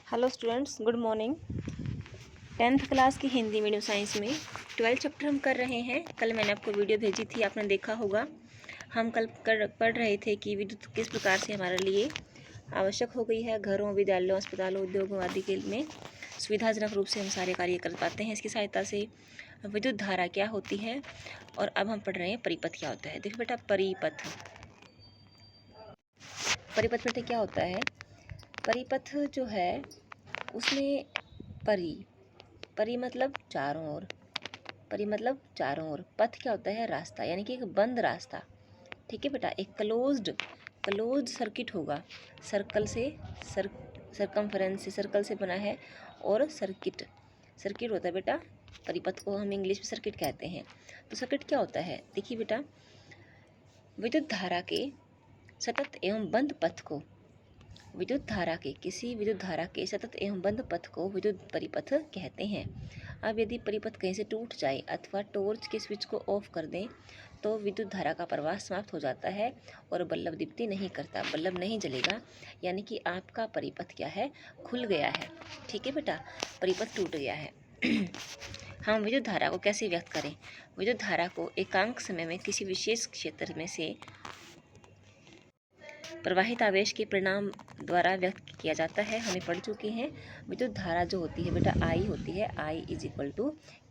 Hello students, good morning. 10th class की Hindi medium science में 12 chapter हम कर रहे हैं। कल मैंने आपको वीडियो भेजी थी, आपने देखा होगा। हम कल पढ़ रहे थे कि विद्युत किस प्रकार से हमारे लिए आवश्यक हो गई है। घरों, विद्यालयों, अस्पतालों, उद्योगों आदि के में सुविधाजनक रूप से हम सारे कार्य कर पाते हैं इसकी सहायता से। विद्युत धारा क्या होती है और अब हम पढ़ रहे हैं परिपथ क्या होता है। देखो बेटा, परिपथ बेटे क्या होता है। परिपथ जो है उसमें परी मतलब चारों ओर, पथ क्या होता है, रास्ता, यानी कि एक बंद रास्ता। ठीक है बेटा, एक क्लोज्ड सर्किट होगा। सरकमफ्रेंस से, सर्कल से बना है, और सर्किट होता है बेटा। परिपथ को हम इंग्लिश में सर्किट कहते हैं। तो सर्किट क्या होता है, देखिए बेटा, किसी विद्युत धारा के सतत एवं बंद पथ को विद्युत परिपथ कहते हैं। अब यदि परिपथ कहीं से टूट जाए अथवा टॉर्च के स्विच को ऑफ कर दें तो विद्युत धारा का प्रवाह समाप्त हो जाता है और बल्ब दीप्ति नहीं करता, बल्ब नहीं जलेगा, यानी कि आपका परिपथ क्या है, खुल गया है। ठीक है बेटा, परिपथ टूट गया है। हम विद्युत धारा को कैसे व्यक्त करें। विद्युत धारा को एकांक समय में किसी विशेष क्षेत्र में से प्रवाहित आवेश के परिणाम द्वारा व्यक्त किया जाता है। हमें पढ़ चुके हैं। विद्युत धारा जो होती है बेटा, I होती है, I =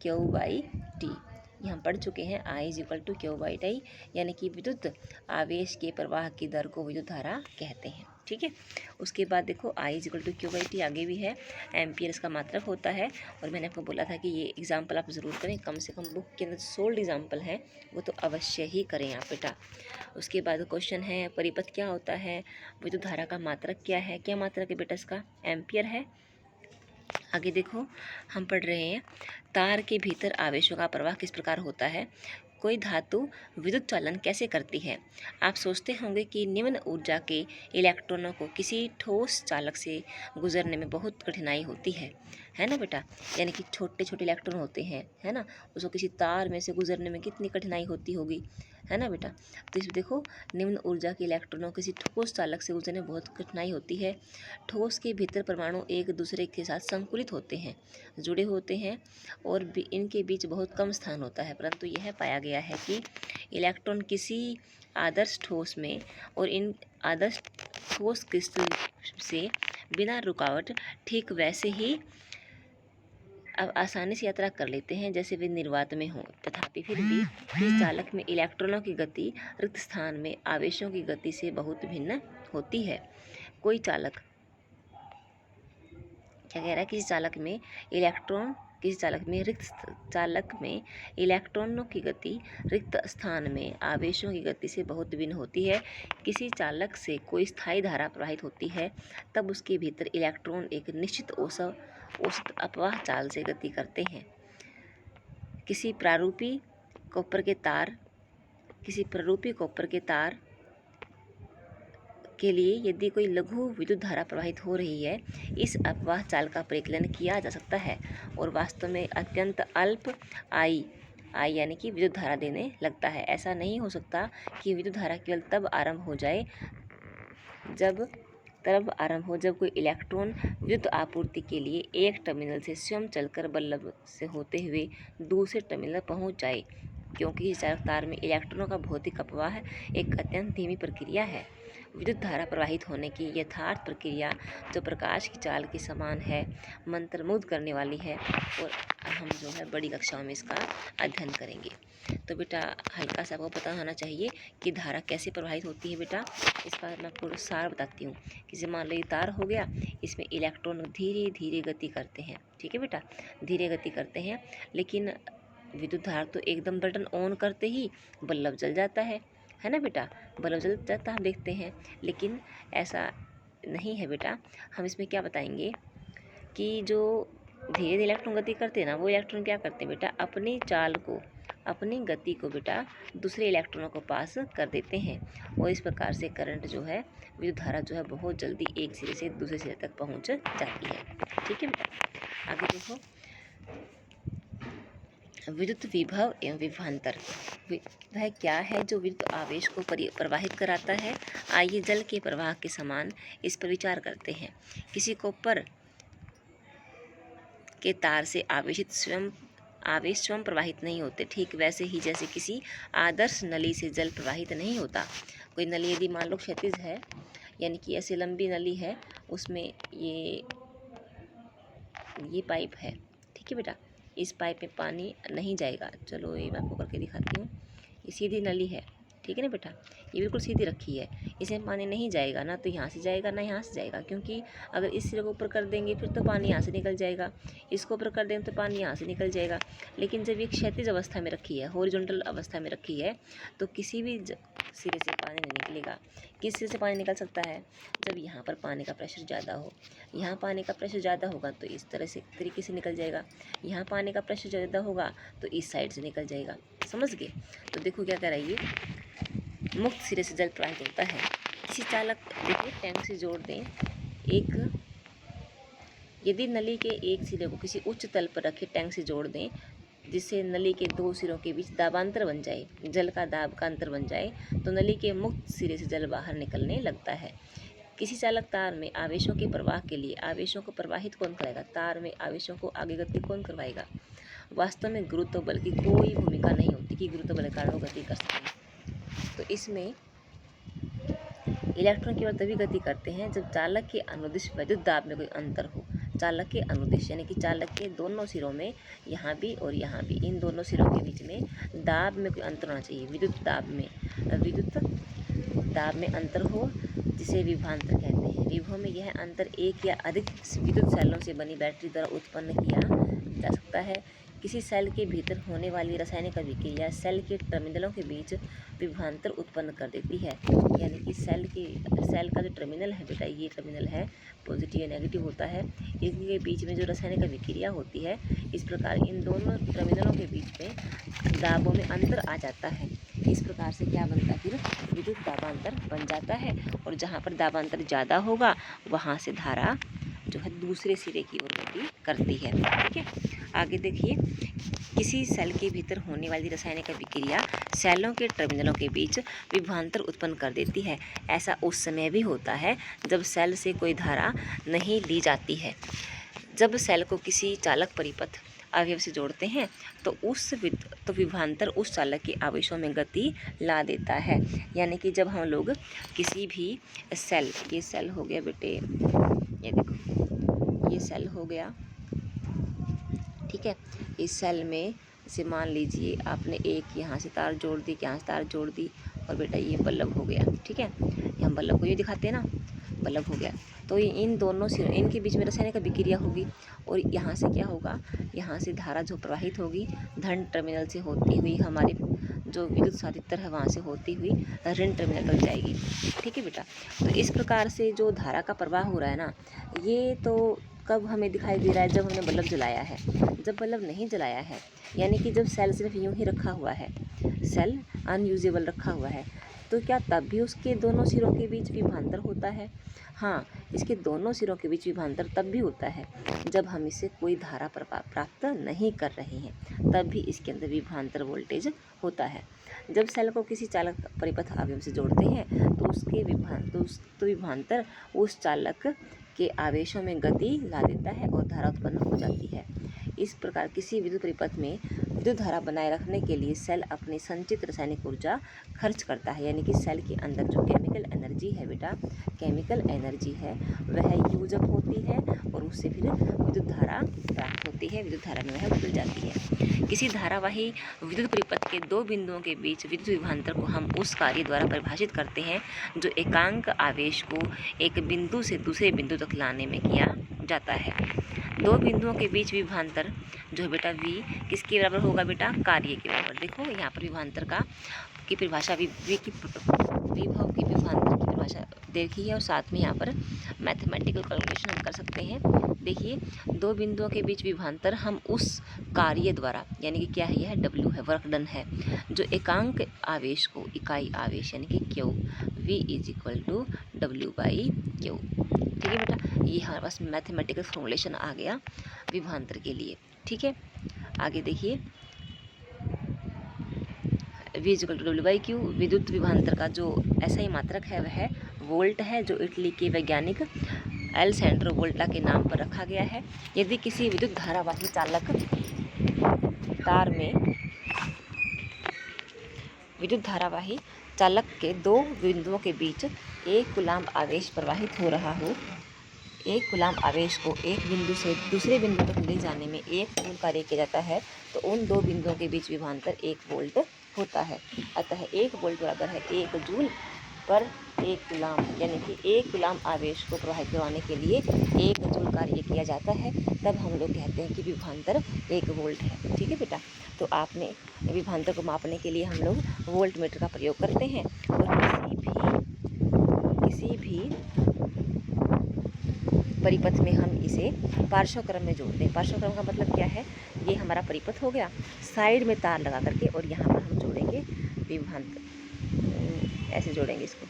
Q/T। ये हम पढ़ चुके हैं, I = Q/T, यानी कि विद्युत आवेश के प्रवाह की दर को विद्युत धारा कहते हैं। ठीक है, उसके बाद देखो I = Q/T आगे भी है, एम्पियर इसका मात्रक होता है। और मैंने आपको बोला था कि ये एग्जाम्पल आप ज़रूर करें, कम से कम बुक के अंदर सोल्ड एग्जाम्पल है वो तो अवश्य ही करें आप बेटा। उसके बाद क्वेश्चन है, परिपथ क्या होता है, विद्युत धारा का मात्रक क्या है। क्या मात्रक है बेटा इसका, एम्पियर है। आगे देखो, हम पढ़ रहे हैं, तार के भीतर आवेशों का प्रवाह किस प्रकार होता है। कोई धातु विद्युत चालन कैसे करती है। आप सोचते होंगे कि निम्न ऊर्जा के इलेक्ट्रॉनों को किसी ठोस चालक से गुजरने में बहुत कठिनाई होती है ना बेटा, यानी कि छोटे छोटे इलेक्ट्रॉन होते हैं, है ना, उसको किसी तार में से गुजरने में कितनी कठिनाई होती होगी, है ना बेटा। तो इसमें देखो, निम्न ऊर्जा के इलेक्ट्रॉनों किसी ठोस चालक से गुजरने में बहुत कठिनाई होती है। ठोस के भीतर परमाणु एक दूसरे के साथ संकुलित होते हैं, जुड़े होते हैं, और इनके बीच बहुत कम स्थान होता है, परंतु यह पाया गया है कि इलेक्ट्रॉन किसी आदर्श ठोस में और इन आदर्श ठोस क्रिस्टल से बिना रुकावट ठीक वैसे ही अब आसानी से यात्रा कर लेते हैं जैसे वे निर्वात में हों। तथापि फिर भी इस चालक में इलेक्ट्रॉनों की गति रिक्त स्थान में आवेशों की गति से बहुत भिन्न होती है। कोई चालक क्या कह रहा है, किसी चालक में इलेक्ट्रॉनों की गति रिक्त स्थान में आवेशों की गति से बहुत भिन्न होती है। किसी चालक से कोई स्थायी धारा प्रवाहित होती है तब उसके भीतर इलेक्ट्रॉन एक निश्चित औसत अपवाह चाल से गति करते हैं। किसी प्रारूपी कॉपर के तार के लिए यदि कोई लघु विद्युत धारा प्रवाहित हो रही है, इस अपवाह चाल का परिकलन किया जा सकता है और वास्तव में अत्यंत अल्प I यानी कि विद्युत धारा देने लगता है। ऐसा नहीं हो सकता कि विद्युत धारा केवल तब आरंभ हो जब कोई इलेक्ट्रॉन विद्युत आपूर्ति के लिए एक टर्मिनल से स्वयं चलकर बल्ब से होते हुए दूसरे टर्मिनल पहुंच जाए, क्योंकि इस चालक तार में इलेक्ट्रॉनों का भौतिक अपवाह एक अत्यंत धीमी प्रक्रिया है। विद्युत धारा प्रवाहित होने की यथार्थ प्रक्रिया, जो प्रकाश की चाल के समान है, मंत्रमुग्ध करने वाली है, और हम जो है बड़ी कक्षाओं में इसका अध्ययन करेंगे। तो बेटा, हल्का सा आपको पता होना चाहिए कि धारा कैसे प्रवाहित होती है बेटा। इसका मैं आपको सार बताती हूँ। किसी मान लो ये तार हो गया, इसमें इलेक्ट्रॉन धीरे धीरे गति करते हैं। ठीक है बेटा, धीरे गति करते हैं, लेकिन विद्युत धारा तो एकदम बटन ऑन करते ही बल्ब जल जाता है ना बेटा, बल्ब जल जाता हम देखते हैं। लेकिन ऐसा नहीं है बेटा। हम इसमें क्या बताएंगे कि जो धीरे धीरे इलेक्ट्रॉन गति करते हैं ना, वो इलेक्ट्रॉन क्या करते हैं बेटा, अपनी गति को बेटा दूसरे इलेक्ट्रॉनों को पास कर देते हैं, और इस प्रकार से करंट जो है, विद्युत धारा जो है, बहुत जल्दी एक सिरे से दूसरे सिरे तक पहुंच जाती है। ठीक है बेटा, आगे देखो, विद्युत विभव एवं विभवांतर वह क्या है जो विद्युत आवेश को प्रवाहित कराता है। आइए जल के प्रवाह के समान इस पर विचार करते हैं। किसी कॉपर के तार से आवेश स्वयं प्रवाहित नहीं होते, ठीक वैसे ही जैसे किसी आदर्श नली से जल प्रवाहित नहीं होता। कोई नली यदि मान लो क्षैतिज है, यानी कि ऐसी लंबी नली है, उसमें ये पाइप है, ठीक है बेटा, इस पाइप में पानी नहीं जाएगा। चलो ये मैं आपको करके दिखाती हूँ। ये सीधी नली है, ठीक है ना बेटा, ये बिल्कुल सीधी रखी है, इसमें पानी नहीं जाएगा, ना तो यहाँ से जाएगा ना यहाँ से जाएगा, क्योंकि अगर इस सिरे को ऊपर कर देंगे फिर तो पानी यहाँ से निकल जाएगा, इसको ऊपर कर देंगे तो पानी यहाँ से निकल जाएगा। लेकिन जब ये क्षैतिज अवस्था में रखी है, हॉरिजॉन्टल अवस्था में रखी है, तो किसी भी सिरे से पानी नहीं निकलेगा। किस सिरे से पानी निकल सकता है? जब यहाँ पर पानी का प्रेशर ज़्यादा हो। यहाँ पानी का प्रेशर ज़्यादा होगा तो इस तरीके से निकल जाएगा, यहाँ पानी का प्रेशर ज़्यादा होगा तो इस साइड से निकल जाएगा। समझ गए? तो देखो क्या कह रहा है, ये मुक्त सिरे से जल प्रवाहित होता है। किसी चालक, देखिए टैंक से जोड़ दें एक, यदि नली के एक सिरे को किसी उच्च तल पर रखे टैंक से जोड़ दें, जिससे नली के दो सिरों के बीच दाबांतर बन जाए, जल का दाब का अंतर बन जाए, तो नली के मुक्त सिरे से जल बाहर निकलने लगता है। किसी चालक तार में आवेशों के प्रवाह के लिए आवेशों को प्रवाहित कौन कराएगा? तार में आवेशों को आगे गति कौन करवाएगा? वास्तव में गुरुत्व बल की कोई भूमिका नहीं होती कि गुरुत्व बल के कारण वो गति कर सकें। तो इसमें इलेक्ट्रॉन केवल तभी गति करते हैं जब चालक के अनुदिश विद्युत दाब में कोई अंतर हो। चालक के अनुदिश यानी कि चालक के दोनों सिरों में, यहाँ भी और यहाँ भी, इन दोनों सिरों के बीच में दाब में कोई अंतर होना चाहिए। विद्युत दाब में अंतर हो, जिसे विभवांतर कहते हैं। विभव में यह अंतर एक या अधिक विद्युत सेलों से बनी बैटरी द्वारा उत्पन्न किया जा सकता है। किसी सेल के भीतर होने वाली रासायनिक अभिक्रिया सेल के टर्मिनलों के बीच विभवांतर उत्पन्न कर देती है। यानी कि सेल का जो टर्मिनल है बेटा, ये टर्मिनल है, पॉजिटिव या नेगेटिव होता है, इनके बीच में जो रासायनिक अभिक्रिया होती है, इस प्रकार इन दोनों टर्मिनलों के बीच में दाबों में अंतर आ जाता है। इस प्रकार से क्या बनता है, फिर विद्युत दाबांतर बन जाता है, और जहाँ पर दाबांतर ज़्यादा होगा वहाँ से धारा जो है दूसरे सिरे की ओर गति करती है। ठीक है, आगे देखिए, किसी सेल के भीतर होने वाली रासायनिक अभिक्रिया सेलों के टर्मिनलों के बीच विभवांतर उत्पन्न कर देती है। ऐसा उस समय भी होता है जब सेल से कोई धारा नहीं ली जाती है। जब सेल को किसी चालक परिपथ अवयव से जोड़ते हैं तो विभवांतर उस चालक के आवेशों में गति ला देता है। यानी कि जब हम लोग किसी भी सेल, ये सेल हो गया बेटे, ये देखो ये सेल हो गया, ठीक है, इस सेल में से मान लीजिए आपने एक यहाँ से तार जोड़ दी, यहाँ से तार जोड़ दी, और बेटा ये बल्ब हो गया। ठीक है, ये हम बल्ब को ये दिखाते हैं ना, बल्ब हो गया। तो ये इन दोनों सिरों, इनके बीच में रासायनिक अभिक्रिया होगी, और यहाँ से क्या होगा, यहाँ से धारा जो प्रवाहित होगी धन टर्मिनल से होती हुई हमारे जो विद्युत साधित्र है वहाँ से होती हुई ऋण टर्मिनल तक जाएगी। ठीक है बेटा, तो इस प्रकार से जो धारा का प्रवाह हो रहा है ना, ये तो कब हमें दिखाई दे रहा है, जब हमने बल्ब जलाया है। जब बल्ब नहीं जलाया है, यानी कि जब सेल सिर्फ यूं ही रखा हुआ है, सेल अनयूजेबल रखा हुआ है, तो क्या तब भी उसके दोनों सिरों के बीच विभवांतर होता है? हाँ, इसके दोनों सिरों के बीच विभवांतर तब भी होता है जब हम इससे कोई धारा प्राप्त नहीं कर रहे हैं, तब भी इसके अंदर विभवांतर वोल्टेज होता है। जब सेल को किसी चालक परिपथ अवयव से जोड़ते हैं तो उसके विभवांतर उस चालक के आवेशों में गति ला देता है और धारा उत्पन्न हो जाती है। इस प्रकार किसी विद्युत परिपथ में विद्युत धारा बनाए रखने के लिए सेल अपनी संचित रासायनिक ऊर्जा खर्च करता है। यानी कि सेल के अंदर जो केमिकल एनर्जी है बेटा, केमिकल एनर्जी है वह यूजअप होती है, और उससे फिर विद्युत धारा प्राप्त होती है, विद्युत धारा में वह बदल जाती है। किसी धारावाही विद्युत परिपथ के दो बिंदुओं के बीच विद्युत विभवांतर को हम उस कार्य द्वारा परिभाषित करते हैं जो एकांक आवेश को एक बिंदु से दूसरे बिंदु तक लाने में किया जाता है। दो बिंदुओं के बीच विभवांतर जो है बेटा V किसके बराबर होगा बेटा, कार्य के बराबर। देखो यहाँ पर विभवांतर की परिभाषा विभव की विभवांतर की परिभाषा देखी है, और साथ में यहाँ पर मैथमेटिकल कैलकुलेशन हम कर सकते हैं। देखिए, दो बिंदुओं के बीच विभवांतर हम उस कार्य द्वारा, यानी कि क्या है, यह W है, वर्क डन है, जो एकांक आवेश को, इकाई आवेश यानी कि Q, V = W/Q। ठीक है बेटा, ये हमारे पास मैथमेटिकल फॉर्मूलेशन आ गया विभवांतर के लिए। ठीक है, आगे देखिए, V = W/Q विद्युत विभवांतर का जो SI मात्रक है वह वोल्ट है, जो इटली के वैज्ञानिक अलेसैंड्रो वोल्टा के नाम पर रखा गया है। यदि किसी विद्युत धारावाही चालक तार में विद्युत धारावाही चालक के दो बिंदुओं के बीच 1 कूलाम्ब आवेश प्रवाहित हो रहा हो, 1 कूलाम्ब आवेश को एक बिंदु से दूसरे बिंदु तक ले जाने में 1 जूल कार्य किया जाता है, तो उन दो बिंदुओं के बीच विभवांतर 1 वोल्ट होता है। अतः 1 वोल्ट बराबर है 1 जूल पर 1 कूलाम्ब, यानी कि 1 कूलाम्ब आवेश को प्रवाहित करवाने के लिए 1 जूल कार्य किया जाता है। तब हम लोग कहते हैं कि विभवांतर 1 वोल्ट है। ठीक है बेटा, तो आपने विभवांतर को मापने के लिए हम लोग वोल्ट मीटर का प्रयोग करते हैं। और किसी भी परिपथ में हम इसे पार्श्वक्रम में जोड़ते हैं। पार्श्वक्रम का मतलब क्या है, ये हमारा परिपथ हो गया, साइड में तार लगा करके, और यहाँ पर हम जोड़ेंगे विभवांतर, ऐसे जोड़ेंगे इसको,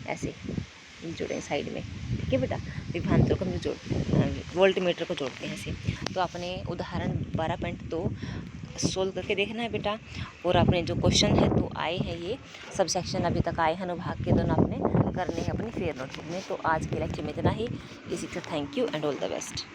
ऐसे जोड़ेंगे साइड में। ठीक है बेटा, विभवांतर को हम वोल्ट मीटर को जोड़ते हैं ऐसे। तो आपने उदाहरण 12.2 सोल्व करके देखना है बेटा। और अपने जो क्वेश्चन है तो आए हैं, ये सब सेक्शन अभी तक आए हैं, अनुभाग के दोनों आपने करने हैं अपनी फेयर नोटबुक में। तो आज के लेक्चर में इतना ही। इसी से thank you and all the best.